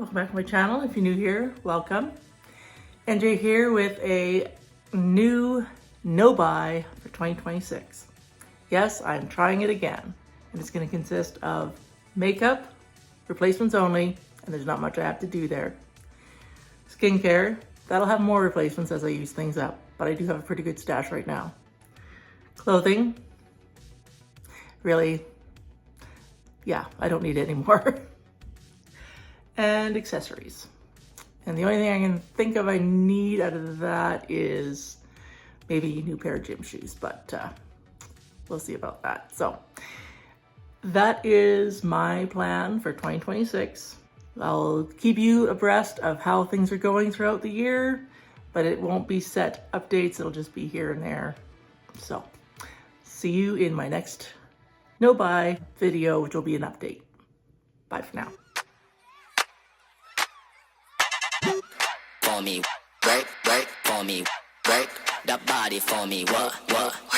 welcome back to my channel. If you're new here, welcome. NJ here with a new no-buy for 2026. Yes, I'm trying it again, and it's going to consist of makeup, replacements only, and there's not much I have to do there. Skincare, that'll have more replacements as I use things up, but I do have a pretty good stash right now. Clothing, really, yeah, I don't need it anymore. And accessories. And the only thing I can think of I need out of that is maybe a new pair of gym shoes, but we'll see about that. So that is my plan for 2026. I'll keep you abreast of how things are going throughout the year, but it won't be set updates. It'll just be here and there. So see you in my next no-buy video, which will be an update. Bye for now. For me, work for me, work that body for me, what?